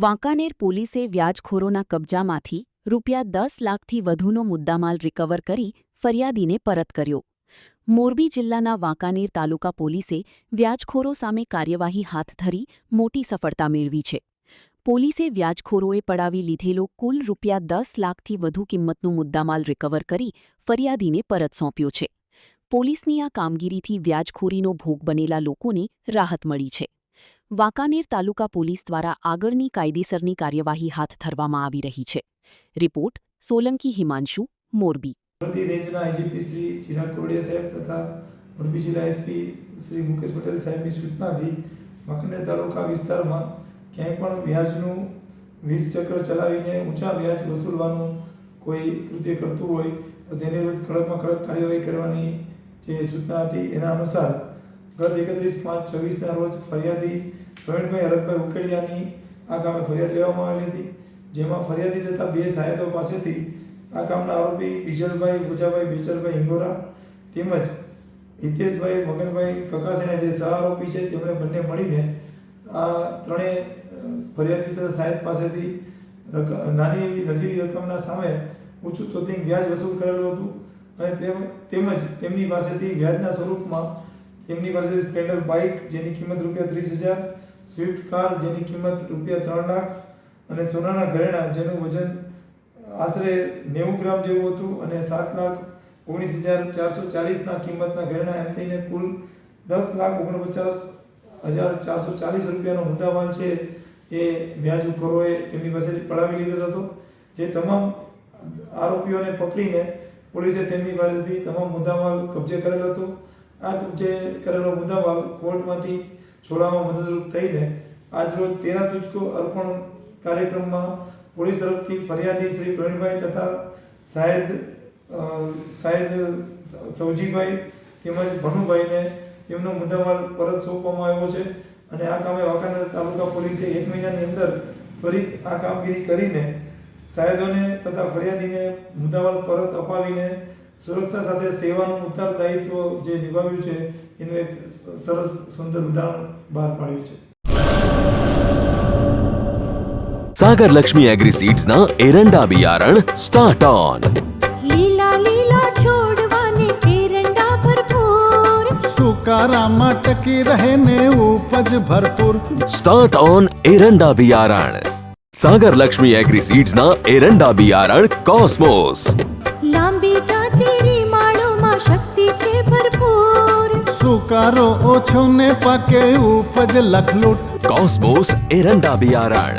વાંકાનેર પોલીસે વ્યાજખોરોના કબજામાંથી ₹10 લાખથી વધુનો મુદ્દામાલ રિકવર કરી ફરિયાદીને પરત કર્યો. મોરબી જિલ્લાના વાંકાનેર તાલુકા પોલીસે વ્યાજખોરો સામે કાર્યવાહી હાથ ધરી મોટી સફળતા મેળવી છે. પોલીસે વ્યાજખોરોએ પડાવી લીધેલો કુલ ₹10 લાખથી વધુ કિંમતનો મુદ્દામાલ રિકવર કરી ફરિયાદીને પરત સોંપ્યો છે. પોલીસની આ કામગીરીથી વ્યાજખોરીનો ભોગ બનેલા લોકોને રાહત મળી છે. વાંકાનેર તાલુકા પોલીસ દ્વારા આગળની કાયદેસરની કાર્યવાહી હાથ ધરવામાં આવી રહી છે. રિપોર્ટ સોલંકી હિમાંશુ, મોરબી. રેન્જના આઈજીપી શ્રી ચિરાગ કોડિયા સાહેબ તથા મોરબી જિલ્લા એસપી શ્રી મુકેશ પટેલ સાહેબની સૂચનાથી વાંકાનેર તાલુકા વિસ્તારમાં ક્યાંય પણ વ્યાજનું 20 ચક્ર ચલાવીને ઊંચા વ્યાજ વસૂલવાનું કોઈ કૃત્ય કરતું હોય તો તેને વિરુદ્ધ કડકમાં કડક કાર્યવાહી કરવાની જે સૂચના હતી એના અનુસાર ગત 31/5/24ના રોજ ફરિયાદી પ્રવીણભાઈ હરકભાઈ ઉકેડિયાની આ કામે ફરિયાદ લેવામાં આવેલી હતી, જેમાં ફરિયાદી તથા બે સહાયકો પાસેથી આ કામના આરોપી બીજલભાઈ ભુજાભાઈ બેચરભાઈ હિંગોરા તેમજ હિતેશભાઈ મગનભાઈ કકાસેના જે સહ આરોપી છે તેમણે બંને મળીને આ ત્રણેય ફરિયાદી તથા સહાયક પાસેથી નાની એવી નજીવી રકમના સામે ઊંચું તોતિંગ વ્યાજ વસૂલ કરેલું હતું અને તેમજ તેમની પાસેથી વ્યાજના સ્વરૂપમાં તેમની પાસે સ્પ્લેન્ડર બાઇક જેની કિંમત ₹30,000, સ્વિફ્ટ કાર જેની કિંમત ₹3 લાખ અને સોનાના ઘરેણાં જેનું વજન આશરે 90 ગ્રામ જેવું હતું અને 7,19,440ના કિંમતના ઘરેણાં એમ થઈને કુલ ₹10,49,440 રૂપિયાનો મુદ્દામાલ છે એ વ્યાજખોરોએ તેમની પાસેથી પડાવી લીધો હતો. જે તમામ આરોપીઓને પકડીને પોલીસે તેમની પાસેથી તમામ મુદ્દામાલ કબજે કરેલો હતો. આ કબજે કરેલો મુદ્દામાલ કોર્ટમાંથી છોડવામાં મદદરૂપ થઈને આજરોજ તેરા તુજકો અર્પણ કાર્યક્રમમાં પોલીસ તરફથી ફરિયાદી શ્રી પ્રવીણભાઈ તથા સાહેદ સૌજીભાઈ તેમજ ભનુભાઈને તેમનો મુદ્દામાલ પરત સોંપવામાં આવ્યો છે અને આ કામે વાંકાનેર તાલુકા પોલીસે 1 મહિનાની અંદર ત્વરિત આ કામગીરી કરીને સાહેદોને તથા ફરિયાદીને મુદ્દામાલ પરત અપાવીને સુરક્ષા સાથે સેવાનું ઉત્તરદાયિત્વ જે નિભાવ્યું છે એનું એક સરસ સુંદર ઉદાહરણ બહાર પાડ્યું છે. सागर लक्ष्मी एग्रीसीड्स ना एरंडा बियारण स्टार्ट ऑन. લીલા લીલા છોડવાને એરંડા ભરપૂર, સુકારામાં ટકી રહે ને ઉપજ ભરપૂર. स्टार्ट ऑन एरंडा बियारण. सागर लक्ष्मी एग्रीसीड्स ना एरंडा बियारण कॉस्मोस. લાંબી જાચેરી માળોમાં શક્તિ છે ભરપૂર, સુકારો ઓછો ને પાકે ઉપજ લખલૂટ. कॉस्मोस एरंडा बियारण.